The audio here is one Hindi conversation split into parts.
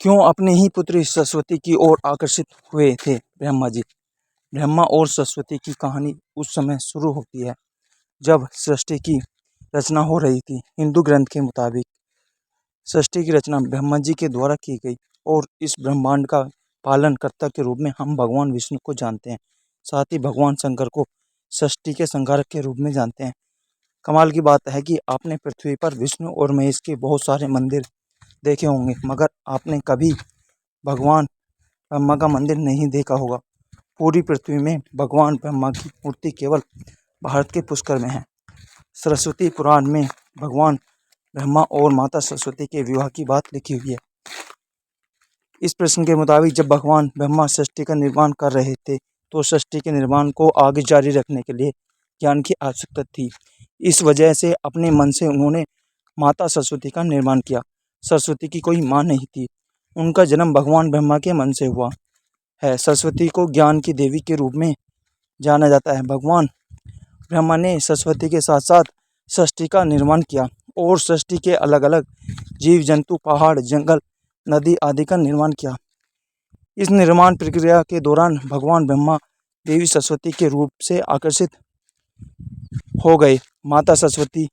क्यों अपनी ही पुत्री सरस्वती की ओर आकर्षित हुए थे ब्रह्मा जी। ब्रह्मा और सरस्वती की कहानी उस समय शुरू होती है जब सृष्टि की रचना हो रही थी। हिंदू ग्रंथ के मुताबिक सृष्टि की रचना ब्रह्मा जी के द्वारा की गई और इस ब्रह्मांड का पालनकर्ता के रूप में हम भगवान विष्णु को जानते हैं। साथ ही भगवान शंकर को सृष्टि के संहारक के रूप में जानते हैं। कमाल की बात है कि आपने पृथ्वी पर विष्णु और महेश के बहुत सारे मंदिर देखे होंगे, मगर आपने कभी भगवान ब्रह्मा का मंदिर नहीं देखा होगा। पूरी पृथ्वी में भगवान ब्रह्मा की मूर्ति केवल भारत के पुष्कर में है। सरस्वती पुराण में भगवान ब्रह्मा और माता सरस्वती के विवाह की बात लिखी हुई है। इस प्रश्न के मुताबिक जब भगवान ब्रह्मा सृष्टि का निर्माण कर रहे थे तो सृष्टि के निर्माण को आगे जारी रखने के लिए ज्ञान की आवश्यकता थी। इस वजह से अपने मन से उन्होंने माता सरस्वती का निर्माण किया। सरस्वती की कोई माँ नहीं थी, उनका जन्म भगवान ब्रह्मा के मन से हुआ है। सरस्वती को ज्ञान की देवी के रूप में जाना जाता है। भगवान ब्रह्मा ने सरस्वती के साथ साथ सृष्टि का निर्माण किया और सृष्टि के अलग अलग जीव जंतु, पहाड़, जंगल, नदी आदि का निर्माण किया। इस निर्माण प्रक्रिया के दौरान भगवान ब्रह्मा देवी सरस्वती के रूप से आकर्षित हो गए। माता सरस्वती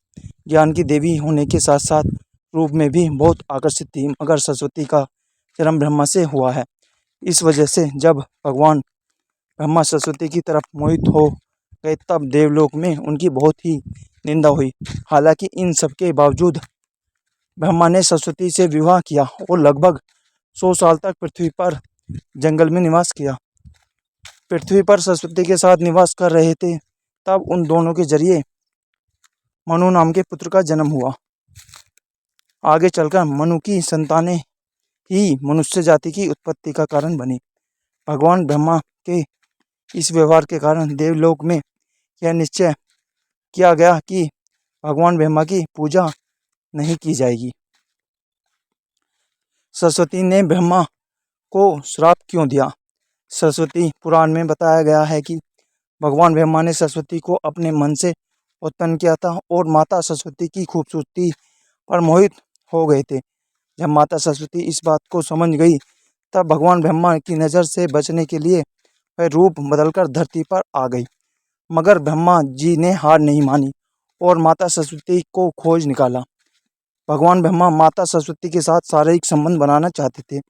ज्ञान की देवी होने के साथ साथ रूप में भी बहुत आकर्षित थी, मगर सरस्वती का जन्म ब्रह्मा से हुआ है। इस वजह से जब भगवान ब्रह्मा सरस्वती की तरफ मोहित हो गए तब देवलोक में उनकी बहुत ही निंदा हुई। हालांकि इन सब के बावजूद ब्रह्मा ने सरस्वती से विवाह किया और लगभग 100 साल तक पृथ्वी पर जंगल में निवास किया। पृथ्वी पर सरस्वती के साथ निवास कर रहे थे तब उन दोनों के जरिए मनु नाम के पुत्र का जन्म हुआ। आगे चलकर मनु की संतानें ही मनुष्य जाति की उत्पत्ति का कारण बनी। भगवान ब्रह्मा के इस व्यवहार के कारण देवलोक में यह निश्चय किया गया कि भगवान ब्रह्मा की पूजा नहीं की जाएगी। सरस्वती ने ब्रह्मा को श्राप क्यों दिया? सरस्वती पुराण में बताया गया है कि भगवान ब्रह्मा ने सरस्वती को अपने मन से उत्पन्न किया था और माता सरस्वती की खूबसूरती पर मोहित हो गए थे। जब माता सरस्वती इस बात को समझ गई तब भगवान ब्रह्मा की नज़र से बचने के लिए वह रूप बदलकर धरती पर आ गई। मगर ब्रह्मा जी ने हार नहीं मानी और माता सरस्वती को खोज निकाला। भगवान ब्रह्मा माता सरस्वती के साथ शारीरिक संबंध बनाना चाहते थे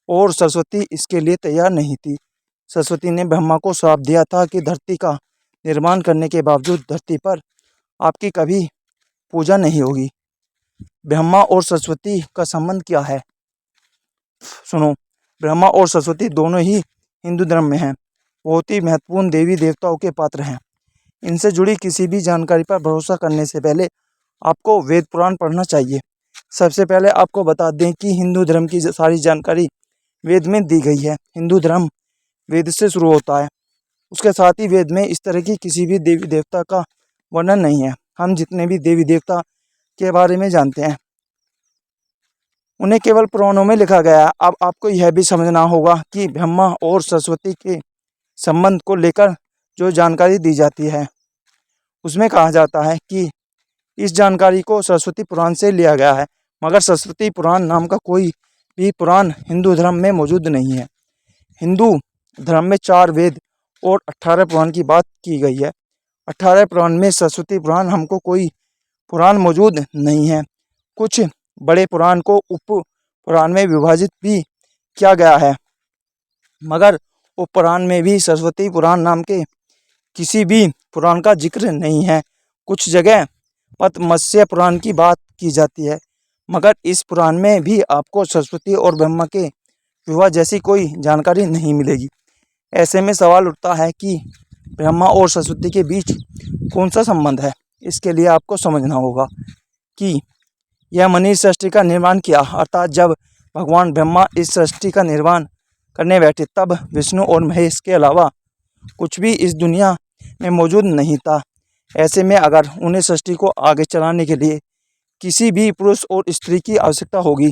और सरस्वती इसके लिए तैयार नहीं थी। सरस्वती ने ब्रह्मा को श्राप दिया था कि धरती का निर्माण करने के बावजूद धरती पर आपकी कभी पूजा नहीं होगी। ब्रह्मा और सरस्वती का संबंध क्या है? सुनो, ब्रह्मा और सरस्वती दोनों ही हिंदू धर्म में हैं। बहुत ही महत्वपूर्ण देवी देवताओं के पात्र हैं। इनसे जुड़ी किसी भी जानकारी पर भरोसा करने से पहले आपको वेद पुराण पढ़ना चाहिए। सबसे पहले आपको बता दें कि हिंदू धर्म की सारी जानकारी वेद में दी गई है। हिंदू धर्म वेद से शुरू होता है। उसके साथ ही वेद में इस तरह की किसी भी देवी देवता का वर्णन नहीं है। हम जितने भी देवी देवता के बारे में जानते हैं उन्हें केवल पुराणों में लिखा गया है। अब आपको यह भी समझना होगा कि ब्रह्मा और सरस्वती के संबंध को लेकर जो जानकारी दी जाती है उसमें कहा जाता है कि इस जानकारी को सरस्वती पुराण से लिया गया है, मगर सरस्वती पुराण नाम का कोई भी पुराण हिंदू धर्म में मौजूद नहीं है। हिंदू धर्म में 4 वेद और 18 पुराण की बात की गई है। 18 पुराण में सरस्वती पुराण हमको कोई पुराण मौजूद नहीं है। कुछ बड़े पुराण को उप पुराण में विभाजित भी किया गया है, मगर उप पुराण में भी सरस्वती पुराण नाम के किसी भी पुराण का जिक्र नहीं है। कुछ जगह पद्मत्स्य पुराण की बात की जाती है, मगर इस पुराण में भी आपको सरस्वती और ब्रह्मा के विवाह जैसी कोई जानकारी नहीं मिलेगी। ऐसे में सवाल उठता है कि ब्रह्मा और सरस्वती के बीच कौन सा संबंध है। इसके लिए आपको समझना होगा कि यह मनीष सृष्टि का निर्माण किया, अर्थात जब भगवान ब्रह्मा इस सृष्टि का निर्माण करने बैठे तब विष्णु और महेश के अलावा कुछ भी इस दुनिया में मौजूद नहीं था। ऐसे में अगर उन्हें सृष्टि को आगे चलाने के लिए किसी भी पुरुष और स्त्री की आवश्यकता होगी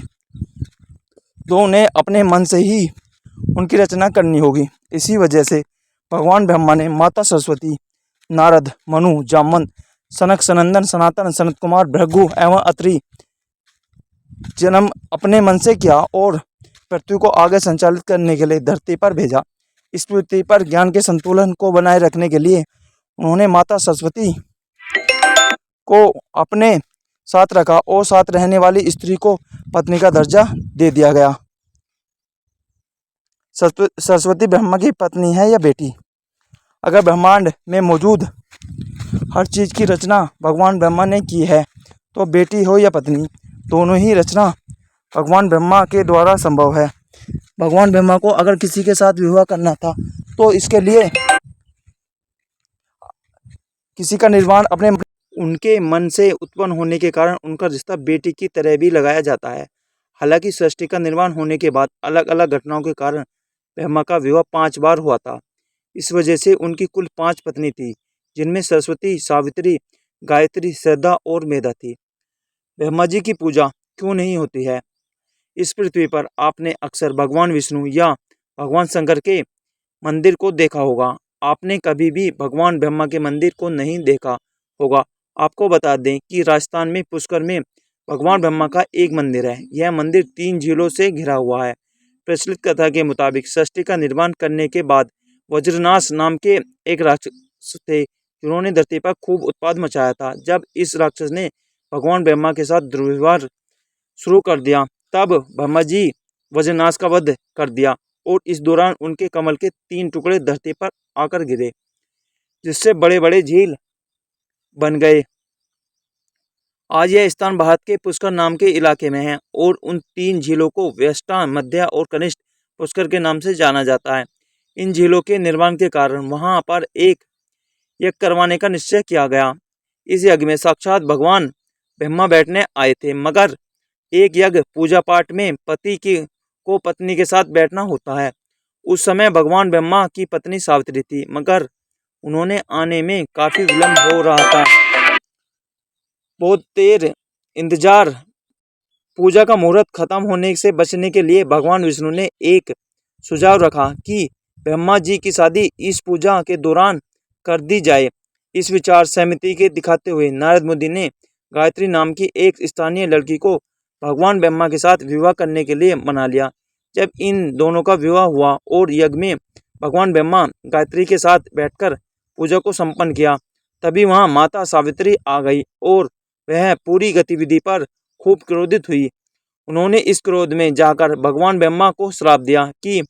तो उन्हें अपने मन से ही उनकी रचना करनी होगी। इसी वजह से भगवान ब्रह्मा ने माता सरस्वती, नारद, मनु, जामवंत, सनक, सनंदन, सनातन, सनत कुमार, भृगु एवं अत्रि जन्म अपने मन से किया और पृथ्वी को आगे संचालित करने के लिए धरती पर भेजा। इस पृथ्वी पर ज्ञान के संतुलन को बनाए रखने के लिए उन्होंने माता सरस्वती को अपने साथ रखा और साथ रहने वाली स्त्री को पत्नी का दर्जा दे दिया गया। सरस्वती ब्रह्मा की पत्नी है या बेटी? अगर ब्रह्मांड में मौजूद हर चीज की रचना भगवान ब्रह्मा ने की है तो बेटी हो या पत्नी, दोनों ही रचना भगवान ब्रह्मा के द्वारा संभव है। भगवान ब्रह्मा को अगर किसी के साथ विवाह करना था तो इसके लिए किसी का निर्माण अपने उनके मन से उत्पन्न होने के कारण उनका रिश्ता बेटी की तरह भी लगाया जाता है। हालांकि सृष्टि का निर्माण होने के बाद अलग अलग घटनाओं के कारण ब्रह्मा का विवाह 5 बार हुआ था। इस वजह से उनकी कुल 5 पत्नी थी, जिनमें सरस्वती, सावित्री, गायत्री, श्रद्धा और मेधा थी। ब्रह्मा जी की पूजा क्यों नहीं होती है? इस पृथ्वी पर आपने अक्सर भगवान विष्णु या भगवान शंकर के मंदिर को देखा होगा। आपने कभी भी भगवान ब्रह्मा के मंदिर को नहीं देखा होगा। आपको बता दें कि राजस्थान में पुष्कर में भगवान ब्रह्मा का एक मंदिर है। यह मंदिर 3 झीलों से घिरा हुआ है। प्रचलित कथा के मुताबिक सृष्टि का निर्माण करने के बाद वज्रनाश नाम के एक राक्षस थे, जिन्होंने धरती पर खूब उत्पात मचाया था। जब इस राक्षस ने भगवान ब्रह्मा के साथ दुर्व्यवहार शुरू कर दिया, तब ब्रह्मा जी वज्रनाश का वध कर दिया और इस दौरान उनके कमल के 3 टुकड़े धरती पर आकर गिरे, जिससे बड़े बड़े झील बन गए। आज यह स्थान भारत के पुष्कर नाम के इलाके में है और उन 3 झीलों को व्यष्टा, मध्या और कनिष्ठ पुष्कर के नाम से जाना जाता है। इन झीलों के निर्माण के कारण वहां पर एक यज्ञ करवाने का निश्चय किया गया। इस यज्ञ में साक्षात भगवान ब्रह्मा बैठने आए थे, मगर एक यज्ञ पूजा पाठ में पति को पत्नी के साथ बैठना होता है। उस समय भगवान ब्रह्मा की पत्नी सावित्री थी, मगर उन्होंने आने में काफी विलंब हो रहा था। बहुत देर इंतजार। पूजा का मुहूर्त खत्म होने से बचने के लिए भगवान विष्णु ने एक सुझाव रखा कि ब्रह्मा जी की शादी इस पूजा के दौरान कर दी जाए। इस विचार सहमति के दिखाते हुए नारद मुनि ने गायत्री नाम की एक स्थानीय लड़की को भगवान ब्रह्मा के साथ विवाह करने के लिए मना लिया। जब इन दोनों का विवाह हुआ और यज्ञ में भगवान ब्रह्मा गायत्री के साथ बैठकर पूजा को संपन्न किया, तभी वहां माता सावित्री आ गई और वह पूरी गतिविधि पर खूब क्रोधित हुई। उन्होंने इस क्रोध में जाकर भगवान ब्रह्मा को श्राप दिया कि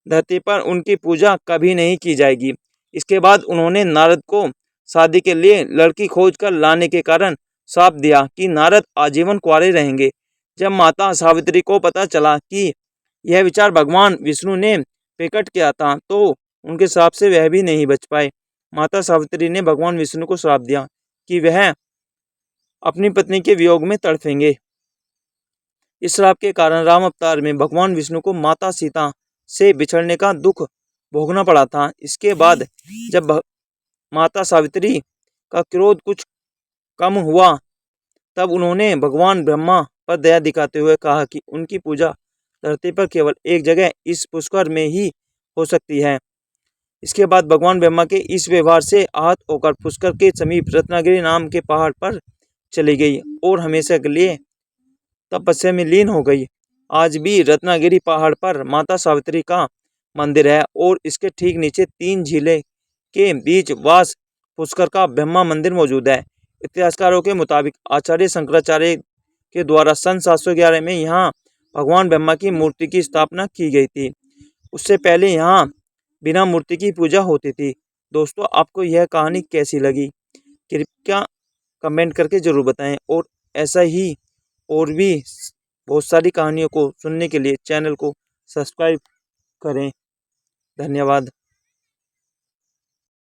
धरती पर उनकी पूजा कभी नहीं की जाएगी। इसके बाद उन्होंने नारद को शादी के लिए लड़की खोज कर लाने के कारण श्राप दिया कि नारद आजीवन कुंवारे रहेंगे। जब माता सावित्री को पता चला कि यह विचार भगवान विष्णु ने प्रकट किया था, तो उनके श्राप से वह भी नहीं बच पाए। माता सावित्री ने भगवान विष्णु को श्राप दिया कि वह अपनी पत्नी के वियोग में तड़फेंगे। इस श्राप के कारण राम अवतार में भगवान विष्णु को माता सीता से बिछड़ने का दुख भोगना पड़ा था। इसके बाद जब माता सावित्री का क्रोध कुछ कम हुआ, तब उन्होंने भगवान ब्रह्मा पर दया दिखाते हुए कहा कि उनकी पूजा धरती पर केवल एक जगह इस पुष्कर में ही हो सकती है। इसके बाद भगवान ब्रह्मा के इस व्यवहार से आहत होकर पुष्कर के समीप रत्नागिरी नाम के पहाड़ पर चली गई और हमेशा के लिए तपस्या में लीन हो गई। आज भी रत्नागिरी पहाड़ पर माता सावित्री का मंदिर है और इसके ठीक नीचे 3 झीलें के बीच वास पुष्कर का ब्रह्मा मंदिर मौजूद है। इतिहासकारों के मुताबिक आचार्य शंकराचार्य के द्वारा सन 711 में यहाँ भगवान ब्रह्मा की मूर्ति की स्थापना की गई थी। उससे पहले यहाँ बिना मूर्ति की पूजा होती थी। दोस्तों, आपको यह कहानी कैसी लगी कृपया कमेंट करके ज़रूर बताएं और ऐसा ही और भी बहुत सारी कहानियों को सुनने के लिए चैनल को सब्सक्राइब करें। धन्यवाद।